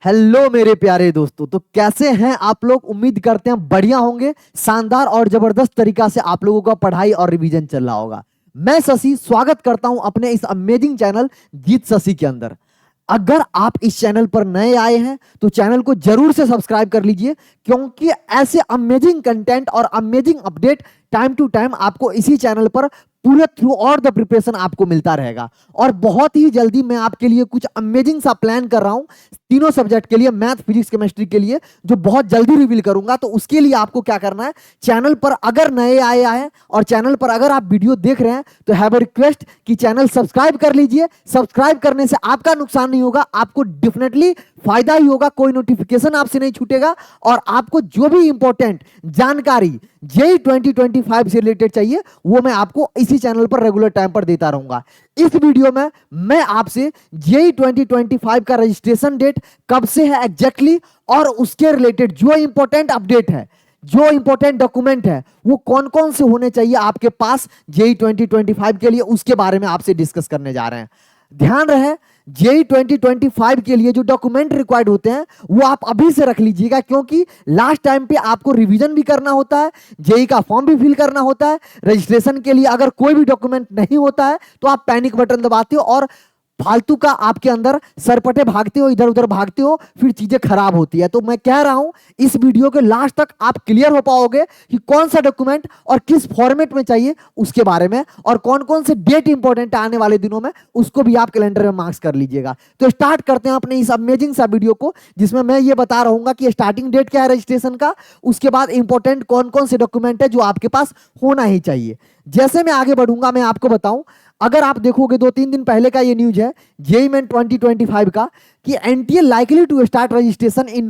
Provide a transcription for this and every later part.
Hello मेरे प्यारे दोस्तों। तो कैसे हैं आप लोग? उम्मीद करते हैं बढ़िया होंगे। शानदार और जबरदस्त तरीका से आप लोगों का पढ़ाई और रिवीजन चल रहा होगा। मैं शशि स्वागत करता हूं अपने इस अमेजिंग चैनल जीत शशि के अंदर। अगर आप इस चैनल पर नए आए हैं तो चैनल को जरूर से सब्सक्राइब कर लीजिए, क्योंकि ऐसे अमेजिंग कंटेंट और amazing update time to time आपको इसी चैनल पर पूरे थ्रू और द प्रिपरेशन आपको मिलता रहेगा। और बहुत ही जल्दी मैं आपके लिए कुछ अमेजिंग सा प्लान कर रहा हूं तीनों सब्जेक्ट के लिए, मैथ फिजिक्स केमिस्ट्री के लिए, जो बहुत जल्दी रिवील करूंगा। तो उसके लिए आपको क्या करना है, चैनल पर अगर नए आए हैं और चैनल पर अगर आप वीडियो देख रहे हैं तो हैव अ रिक्वेस्ट कि चैनल सब्सक्राइब कर लीजिए। सब्सक्राइब करने से आपका नुकसान नहीं होगा, आपको डेफिनेटली फायदा ही होगा, कोई नोटिफिकेशन आपसे नहीं छूटेगा। और आपको जो भी इंपॉर्टेंट जानकारी जेई 2025 से रिलेटेड चाहिए वो मैं आपको इसी चैनल पर रेगुलर टाइम पर देता रहूंगा। इस वीडियो में मैं आपसे जेई 2025 का रजिस्ट्रेशन डेट कब से है एग्जैक्टली, और उसके रिलेटेड जो इंपॉर्टेंट अपडेट है, जो इंपॉर्टेंट डॉक्यूमेंट है, वो कौन कौन से होने चाहिए आपके पास जेई 2025 के लिए, उसके बारे में आपसे डिस्कस करने जा रहे हैं। ध्यान रहे, जेई 2025 के लिए जो डॉक्यूमेंट रिक्वायर्ड होते हैं वो आप अभी से रख लीजिएगा, क्योंकि लास्ट टाइम पे आपको रिवीजन भी करना होता है, जेई का फॉर्म भी फिल करना होता है। रजिस्ट्रेशन के लिए अगर कोई भी डॉक्यूमेंट नहीं होता है तो आप पैनिक बटन दबाते हो और फालतू का आपके अंदर सरपटे भागते हो, इधर उधर भागते हो, फिर चीजें खराब होती है। तो मैं कह रहा हूं इस वीडियो के लास्ट तक आप क्लियर हो पाओगे कि कौन सा डॉक्यूमेंट और किस फॉर्मेट में चाहिए उसके बारे में, और कौन कौन से डेट इंपॉर्टेंट आने वाले दिनों में उसको भी आप कैलेंडर में मार्क्स कर लीजिएगा। तो स्टार्ट करते हैं अपने इस अमेजिंग सा वीडियो को, जिसमें मैं ये बता रहूंगा कि स्टार्टिंग डेट क्या है रजिस्ट्रेशन का, उसके बाद इंपॉर्टेंट कौन कौन से डॉक्यूमेंट है जो आपके पास होना ही चाहिए। जैसे मैं आगे बढ़ूंगा मैं आपको बताऊं, अगर आप देखोगे 2-3 दिन पहले का ये न्यूज है जेई मेन 2025 का, कि NTA likely to start registration in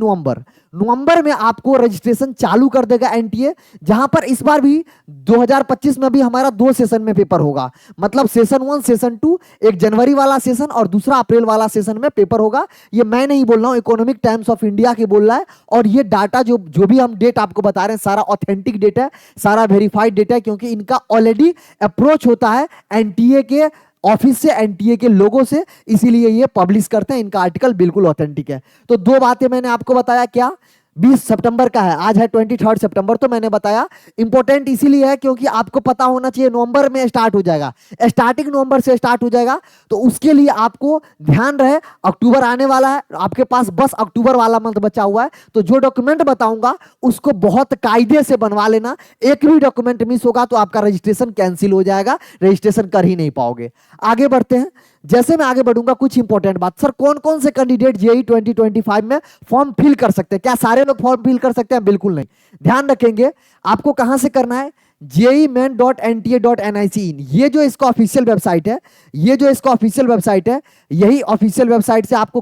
November में आपको रजिस्ट्रेशन चालू कर देगा एनटीए। जहां पर इस बार भी 2025 में भी हमारा 2 सेशन में पेपर होगा, मतलब सेशन 1 सेशन 2, एक जनवरी वाला सेशन और दूसरा अप्रैल वाला सेशन में पेपर होगा। ये मैं नहीं बोल रहा हूं, इकोनॉमिक टाइम्स ऑफ इंडिया के बोल रहा है। और ये डाटा जो जो भी हम डेट आपको बता रहे हैं सारा ऑथेंटिक डेटा है, सारा वेरीफाइड डेटा है, क्योंकि इनका ऑलरेडी अप्रोच होता है एनटीए के ऑफिस से, एनटीए के लोगों से, इसीलिए ये पब्लिश करते हैं। इनका आर्टिकल बिल्कुल ऑथेंटिक है। तो 2 बातें मैंने आपको बताया, क्या 20 सितंबर का है, आज है 23 सितंबर, तो मैंने बताया इंपॉर्टेंट इसीलिए है क्योंकि आपको पता होना चाहिए नवंबर में स्टार्ट हो जाएगा, स्टार्टिंग नवंबर से स्टार्ट हो जाएगा। तो उसके लिए आपको ध्यान रहे, अक्टूबर आने वाला है, आपके पास बस अक्टूबर वाला मंथ बचा हुआ है। तो जो डॉक्यूमेंट बताऊंगा उसको बहुत कायदे से बनवा लेना, एक भी डॉक्यूमेंट मिस होगा तो आपका रजिस्ट्रेशन कैंसिल हो जाएगा, रजिस्ट्रेशन कर ही नहीं पाओगे। आगे बढ़ते हैं। जैसे मैं आगे बढ़ूंगा कुछ इंपॉर्टेंट बात, सर कौन कौन से कैंडिडेट जेई 2025 में फॉर्म फिल कर सकते हैं? क्या सारे लोग फॉर्म फिल कर सकते हैं? बिल्कुल नहीं। ध्यान रखेंगे, आपको कहां से करना है, jeimain.nta.nic, ये जो इसका ऑफिशियल वेबसाइट है, ये जो इसका ऑफिशियल वेबसाइट है, यही ऑफिशियल वेबसाइट से आपको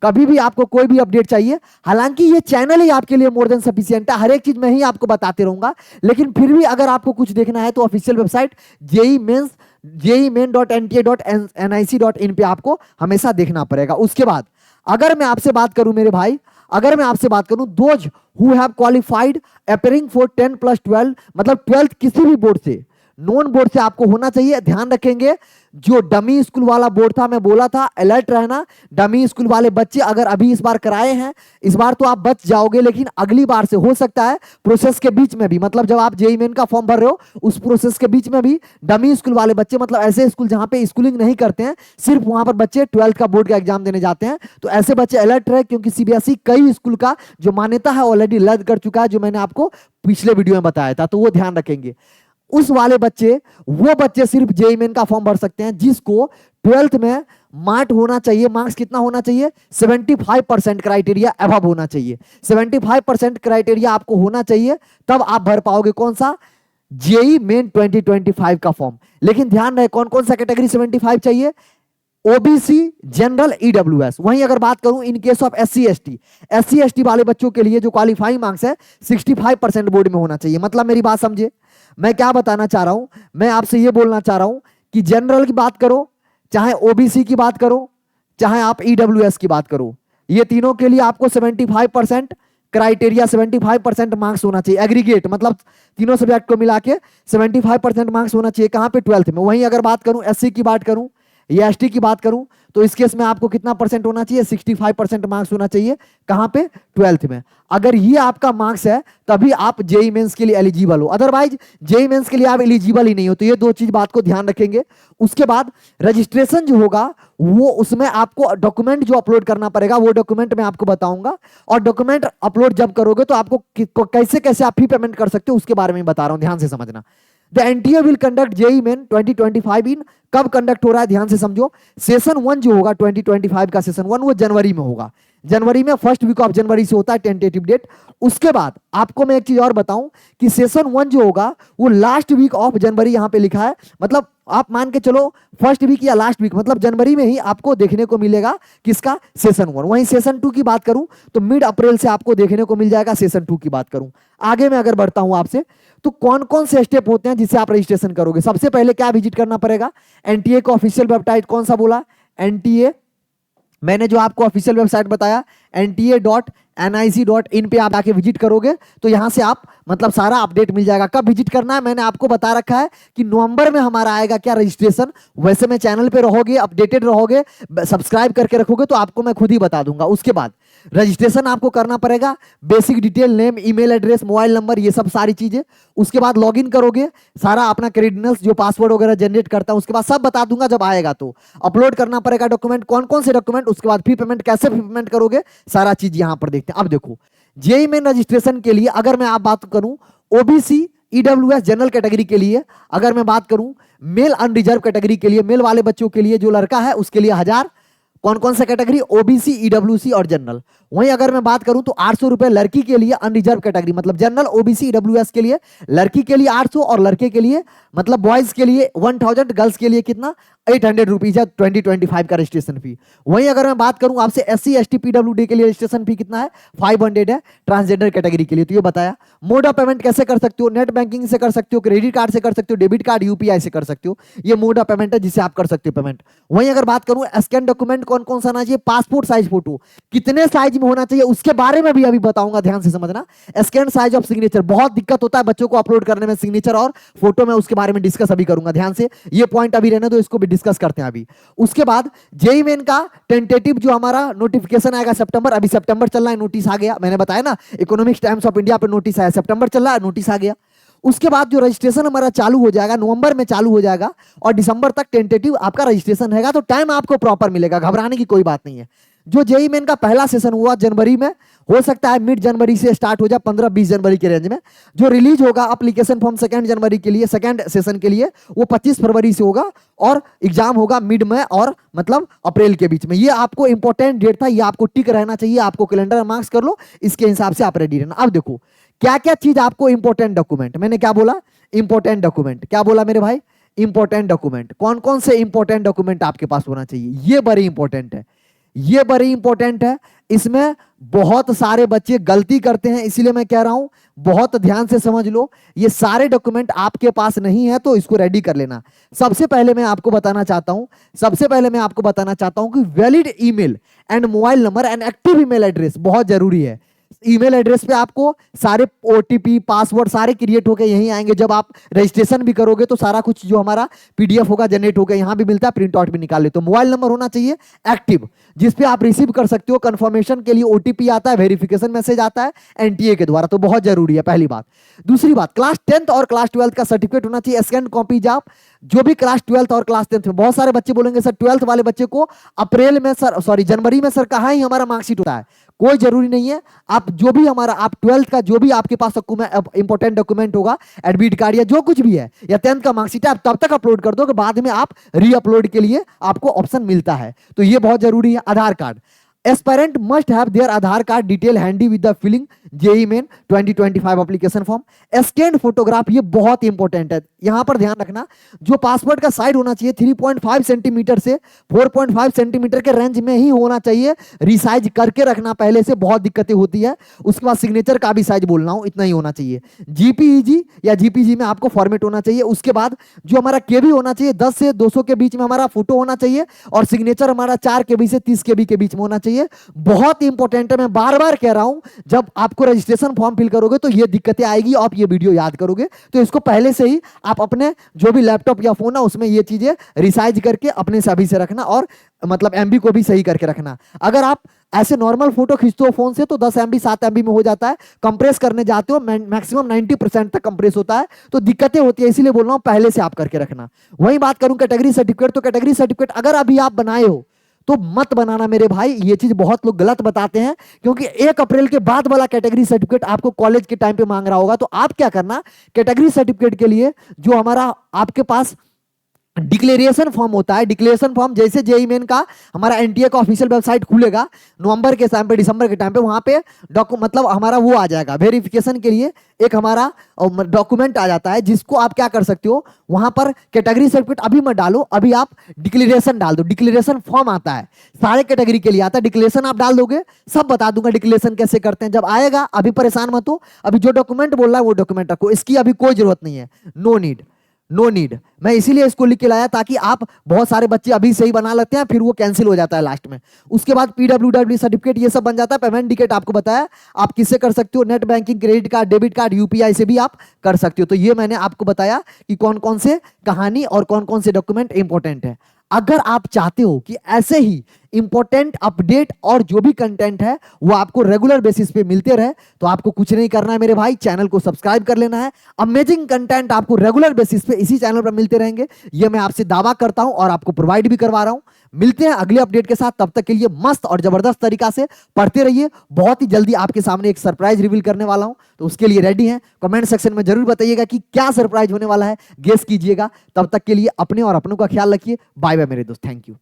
कभी भी आपको कोई भी अपडेट चाहिए, हालांकि ये चैनल ही आपके लिए मोर देन सफिशिएंट है, हर एक चीज मैं ही आपको बताते रहूंगा, लेकिन फिर भी अगर आपको कुछ देखना है तो ऑफिशियल वेबसाइट jeimain.nta.nic.in पे आपको हमेशा देखना पड़ेगा। उसके बाद अगर मैं आपसे बात करूं मेरे भाई, अगर मैं आपसे बात करूं, those who have qualified appearing for 10+12, मतलब 12th किसी भी बोर्ड से, नॉन बोर्ड से आपको होना चाहिए। ध्यान रखेंगे, जो डमी स्कूल वाला बोर्ड था, मैं बोला था अलर्ट रहना, डमी स्कूल वाले बच्चे अगर अभी इस बार कराए हैं, इस बार तो आप बच जाओगे, लेकिन अगली बार से हो सकता है प्रोसेस के बीच में भी, मतलब जब आप जेईई मेन का फॉर्म भर रहे हो उस प्रोसेस के बीच में भी डमी स्कूल वाले बच्चे, मतलब ऐसे स्कूल जहां पे स्कूलिंग नहीं करते हैं, सिर्फ वहां पर बच्चे 12th का बोर्ड का एग्जाम देने जाते हैं, तो ऐसे बच्चे अलर्ट रहे, क्योंकि सीबीएसई कई स्कूल का जो मान्यता है ऑलरेडी रद्द कर चुका है, जो मैंने आपको पिछले वीडियो में बताया था। तो वो ध्यान रखेंगे, उस वाले बच्चे, वो बच्चे सिर्फ जेईई मेन का फॉर्म भर सकते हैं जिसको 12th में मार्क होना चाहिए। मार्क्स कितना होना चाहिए? 75% क्राइटेरिया अबव होना चाहिए। 75% क्राइटेरिया आपको होना चाहिए, तब आप भर पाओगे कौन सा, जेईई मेन 2025 का फॉर्म। लेकिन ध्यान रहे कौन कौन सा कैटेगरी 75 चाहिए, ओबीसी, जनरल, ईडब्ल्यूएस। वहीं अगर बात करूं in case of SC ST वाले बच्चों के लिए जो क्वालिफाइंग मार्क्स है 65% बोर्ड में होना चाहिए। मतलब मेरी बात समझे, मैं क्या बताना चाह रहा हूं, मैं आपसे ये बोलना चाह रहा हूं कि जनरल की बात करो, चाहे ओबीसी की बात करो, चाहे आप ईडब्ल्यूएस की बात करो, ये तीनों के लिए आपको 75% क्राइटेरिया, 75% मार्क्स होना चाहिए एग्रीगेट, मतलब तीनों सब्जेक्ट को मिला के 75% मार्क्स होना चाहिए। कहां पे? 12th में। वहीं अगर बात करूं एससी की बात करूं, ये एसटी की बात करूं तो इस केस में आपको कितना परसेंट होना चाहिए, 65% मार्क्स होना चाहिए। कहां पे, 12th में। अगर ये आपका मार्क्स है तभी आप जेई मेंस के लिए एलिजिबल हो, अदरवाइज जेई मेंस के लिए आप एलिजिबल ही नहीं हो। तो ये दो चीज बात को ध्यान रखेंगे। उसके बाद रजिस्ट्रेशन जो होगा वो उसमें आपको डॉक्यूमेंट जो अपलोड करना पड़ेगा वो डॉक्यूमेंट मैं आपको बताऊंगा, और डॉक्यूमेंट अपलोड जब करोगे तो आपको कैसे कैसे आप फी पेमेंट कर सकते हो उसके बारे में बता रहा हूं, ध्यान से समझना। The NTA will conduct JEE main 2025 in, कब कंडक्ट हो रहा है ध्यान से समझो। सेशन 1 जो होगा 2025 का सेशन 1 वो जनवरी में होगा। जनवरी में फर्स्ट वीक ऑफ जनवरी से होता है टेंटेटिव डेट। उसके बाद आपको मैं एक चीज और बताऊं कि सेशन 1 जो होगा वो लास्ट वीक ऑफ जनवरी यहां पे लिखा है, मतलब आप मान के चलो फर्स्ट वीक या लास्ट वीक, मतलब जनवरी में ही आपको देखने को मिलेगा किसका, सेशन 1। वहीं सेशन 2 की बात करूं तो मिड अप्रैल से आपको देखने को मिल जाएगा सेशन 2 की बात करूं। आगे मैं अगर बढ़ता हूं आपसे, तो कौन कौन से स्टेप होते हैं जिससे आप रजिस्ट्रेशन करोगे। सबसे पहले क्या विजिट करना पड़ेगा, एनटीए का ऑफिशियल वेबसाइट कौन सा बोला, एनटीए, मैंने जो आपको ऑफिशियल वेबसाइट बताया nta.nic.in पे आप आके विजिट करोगे तो यहां से आप मतलब सारा अपडेट मिल जाएगा। कब विजिट करना है मैंने आपको बता रखा है कि नवंबर में हमारा आएगा क्या, रजिस्ट्रेशन। वैसे में चैनल पे रहोगे, अपडेटेड रहोगे, सब्सक्राइब करके रखोगे तो आपको मैं खुद ही बता दूंगा। उसके बाद रजिस्ट्रेशन आपको करना पड़ेगा, basic detail, name, email address, mobile number, ये सब सारी चीजें। उसके बाद लॉगिन करोगे, सारा अपना क्रेडेंशियल्स जो पासवर्ड वगैरह जनरेट करता है उसके बाद सब बता दूंगा जब आएगा। तो अपलोड करना पड़ेगा डॉक्यूमेंट, कौन कौन से डॉक्यूमेंट, उसके बाद फी पेमेंट, कैसे फी पेमेंट करोगे, सारा चीज यहां पर देखते हैं। अब देखो जेई मेन रजिस्ट्रेशन के लिए अगर मैं आप बात करूं ओबीसी ईडब्ल्यूएस जनरल कैटेगरी के लिए, अगर मैं बात करूं मेल अनरिजर्व कैटेगरी के लिए, मेल वाले बच्चों के लिए जो लड़का है उसके लिए 1000, कौन कौन सा कैटेगरी, ओबीसी, ईडब्ल्यूसी और जनरल। वहीं अगर मैं बात करूं तो 800 रुपए लड़की के लिए अनरिजर्व कैटेगरी, मतलब जनरल, ओबीसी, ईडब्ल्यूएस के लिए लड़की के लिए 800 और लड़के के लिए मतलब बॉयज के लिए 1000, गर्ल्स के लिए कितना, 800 रुपीज है 2025 का रजिस्ट्रेशन फी। वहीं अगर मैं बात करूं आपसे एससी एसटी पीडब्ल्यूडी के लिए रजिस्ट्रेशन फी कितना है, 500 है ट्रांसजेंडर कैटेगरी के लिए। तो ये बताया। मोड ऑफ पेमेंट कैसे कर सकते हो, नेट बैंकिंग से कर सकते हो, क्रेडिट कार्ड से कर सकते हो, डेबिट कार्ड, यूपीआई से कर सकते हो। ये मोड ऑफ पेमेंट है जिससे आप कर सकते हो पेमेंट। वहीं अगर बात करूं स्कैन डॉक्यूमेंट कौन कौन सा आना चाहिए, पासपोर्ट साइज फोटो कितने साइज में होना चाहिए उसके बारे में भी अभी बताऊंगा, ध्यान से समझना। स्कैन साइज ऑफ सिग्नेचर, बहुत दिक्कत होता है बच्चों को अपलोड करने में सिग्नेचर और फोटो में, उसके बारे में डिस्कस अभी करूंगा, ध्यान से ये पॉइंट अभी रहने दो, इसको भी डिस्कस करते हैं अभी। उसके बाद जेईई मेन का टेंटेटिव जो हमारा नोटिफिकेशन आएगा सितंबर, अभी सितंबर चल रहा है, नोटिस आ गया, मैंने बताया ना इकोनॉमिक्स टाइम्स ऑफ इंडिया पे नोटिस आया, सितंबर चल रहा है, नोटिस आ गया। उसके बाद जो रजिस्ट्रेशन हमारा चालू हो जाएगा नवंबर में चालू हो जाएगा और दिसंबर तक टेंटेटिव आपका रजिस्ट्रेशन रहेगा, तो टाइम आपको प्रॉपर मिलेगा, घबराने की कोई बात नहीं है। जो जेईई मेन का पहला सेशन हुआ जनवरी में, हो सकता है मिड जनवरी से स्टार्ट हो जाए, 15-20 जनवरी के रेंज में। जो रिलीज होगा एप्लीकेशन फॉर्म 2 जनवरी के लिए, सेकंड सेशन के लिए, वो 25 फरवरी से होगा और एग्जाम होगा मिड में और मतलब अप्रैल के बीच में। ये आपको इंपॉर्टेंट डेट था, ये आपको टिक रहना चाहिए, आपको कैलेंडर मार्क्स कर लो, इसके हिसाब से आप रेडी रहना। अब देखो क्या क्या चीज आपको इंपॉर्टेंट डॉक्यूमेंट, मैंने क्या बोला, इंपॉर्टेंट डॉक्यूमेंट, क्या बोला मेरे भाई, इंपॉर्टेंट डॉक्यूमेंट। कौन कौन से इंपॉर्टेंट डॉक्यूमेंट आपके पास होना चाहिए, ये बड़े इंपॉर्टेंट है, ये बड़ी इंपॉर्टेंट है। इसमें बहुत सारे बच्चे गलती करते हैं, इसीलिए मैं कह रहा हूं बहुत ध्यान से समझ लो। ये सारे डॉक्यूमेंट आपके पास नहीं है तो इसको रेडी कर लेना। सबसे पहले मैं आपको बताना चाहता हूं कि valid email and mobile number and active email address बहुत जरूरी है। ईमेल एड्रेस पे आपको सारे ओटीपी, पासवर्ड सारे क्रिएट होकर यहीं आएंगे। जब आप रजिस्ट्रेशन भी करोगे तो सारा कुछ जो हमारा पीडीएफ होगा जनरेट होगा, यहां भी मिलता है, प्रिंट आउट भी निकाल ले। तो मोबाइल नंबर होना चाहिए एक्टिव, जिसपे आप रिसीव कर सकते हो, कंफर्मेशन के लिए ओटीपी आता है, वेरिफिकेशन मैसेज आता है एनटीए के द्वारा, तो बहुत जरूरी है, पहली बात। दूसरी बात, क्लास 10th और क्लास 12th का सर्टिफिकेट होना चाहिए, स्कैन कॉपी। आप जो भी क्लास 12th और क्लास 10th में, बहुत सारे बच्चे बोलेंगे सर 12th वाले बच्चे को अप्रैल में सर, सॉरी जनवरी में सर कहाँ ही हमारा मार्कशीट होता है, कोई जरूरी नहीं है। आप जो भी हमारा, आप 12th का जो भी आपके पास इंपॉर्टेंट डॉक्यूमेंट होगा, एडमिट कार्ड या जो कुछ भी है, या 10th का मार्कशीट है, आप तब तक अपलोड कर दो कि बाद में आप री अपलोड के लिए आपको ऑप्शन मिलता है, तो ये बहुत जरूरी है। Aadhaar card, aspirant must have their Aadhaar card detail handy with the filling JEE Main 2025 application form. Scan photograph, ये बहुत इंपॉर्टेंट है, यहां पर ध्यान रखना। जो पासपोर्ट का साइज होना चाहिए 3.5 सेंटीमीटर से 4.5 सेंटीमीटर के रेंज में ही होना चाहिए। रिसाइज करके रखना पहले से, बहुत दिक्कतें होती है। उसके बाद सिग्नेचर का भी साइज बोल रहा हूं, इतना ही होना चाहिए। जीपीईजी या जीपीजी में आपको फॉर्मेट होना चाहिए। उसके बाद जो हमारा केबी होना चाहिए 10 से 200 के बीच में हमारा फोटो होना चाहिए, और सिग्नेचर हमारा 4 केबी से 30 केबी के बीच में होना चाहिए। चाहिए, बहुत ही इंपॉर्टेंट है। मैं बार बार कह रहा हूं, जब आपको रजिस्ट्रेशन फॉर्म फिल करोगे तो ये दिक्कतें आएगी, आप ये वीडियो याद करोगे, तो इसको पहले से ही आप अपने जो भी लैपटॉप या फोन है उसमें ये चीजें रिसाइज करके अपने से अभी से रखना, और मतलब एमबी को भी सही करके रखना। अगर आप ऐसे नॉर्मल फोटो खींचते हो फोन से तो 10 MB 7 MB में हो जाता है, कंप्रेस करने जाते हो मैक्सिमम 90% तक कंप्रेस होता है, तो दिक्कतें होती है। इसीलिए बोल रहा हूं पहले से आप करके रखना। वही बात करूं कैटेगरी सर्टिफिकेट, तो कैटेगरी सर्टिफिकेट अगर अभी आप बनाए हो तो मत बनाना मेरे भाई, ये चीज बहुत लोग गलत बताते हैं, क्योंकि 1 अप्रैल के बाद वाला कैटेगरी सर्टिफिकेट आपको कॉलेज के टाइम पे मांग रहा होगा। तो आप क्या करना, कैटेगरी सर्टिफिकेट के लिए जो हमारा आपके पास डिक्लेरेशन फॉर्म होता है, डिक्लेरेशन फॉर्म जैसे जेईई मेन का हमारा एनटीए का ऑफिशियल वेबसाइट खुलेगा नवंबर के टाइम पे, दिसंबर के टाइम पे, वहां पे मतलब हमारा वो आ जाएगा वेरिफिकेशन के लिए, एक हमारा डॉक्यूमेंट आ जाता है, जिसको आप क्या कर सकते हो, वहां पर कैटेगरी सर्टिफिकेट अभी मत डालो, अभी आप डिक्लेरेशन डाल दो। डिक्लेरेशन फॉर्म आता है, सारे कैटेगरी के लिए आता है, डिक्लेरेशन आप डाल दोगे, सब बता दूंगा डिक्लेरेशन कैसे करते हैं। जब आएगा अभी परेशान मत हो, अभी जो डॉक्यूमेंट बोल रहा है वो डॉक्यूमेंट रखो, इसकी अभी कोई जरूरत नहीं है, नो नीड, नो नीड। मैं इसीलिए इसको लिख के लाया ताकि आप, बहुत सारे बच्चे अभी सही बना लेते हैं फिर वो कैंसिल हो जाता है लास्ट में। उसके बाद पीडब्ल्यूडब्ल्यू सर्टिफिकेट ये सब बन जाता है। पेमेंट इंडिकेट आपको बताया, आप किससे कर सकते हो, net banking, credit card, debit card, UPI से भी आप कर सकते हो। तो ये मैंने आपको बताया कि कौन कौन से कहानी और कौन कौन से डॉक्यूमेंट इंपॉर्टेंट है। अगर आप चाहते हो कि ऐसे ही इंपॉर्टेंट अपडेट और जो भी कंटेंट है वो आपको रेगुलर बेसिस पे मिलते रहे, तो आपको कुछ नहीं करना है मेरे भाई, चैनल को सब्सक्राइब कर लेना है। अमेजिंग कंटेंट आपको रेगुलर बेसिस पे इसी चैनल पर मिलते रहेंगे, ये मैं आपसे दावा करता हूं और आपको प्रोवाइड भी करवा रहा हूं। मिलते हैं अगले अपडेट के साथ, तब तक के लिए मस्त और जबरदस्त तरीका से पढ़ते रहिए। बहुत ही जल्दी आपके सामने एक सरप्राइज रिवील करने वाला हूं, तो उसके लिए रेडी हैं? कमेंट सेक्शन में जरूर बताइएगा कि क्या सरप्राइज होने वाला है, गेस कीजिएगा। तब तक के लिए अपने और अपनों का ख्याल रखिए। बाय बाय मेरे दोस्त, थैंक यू।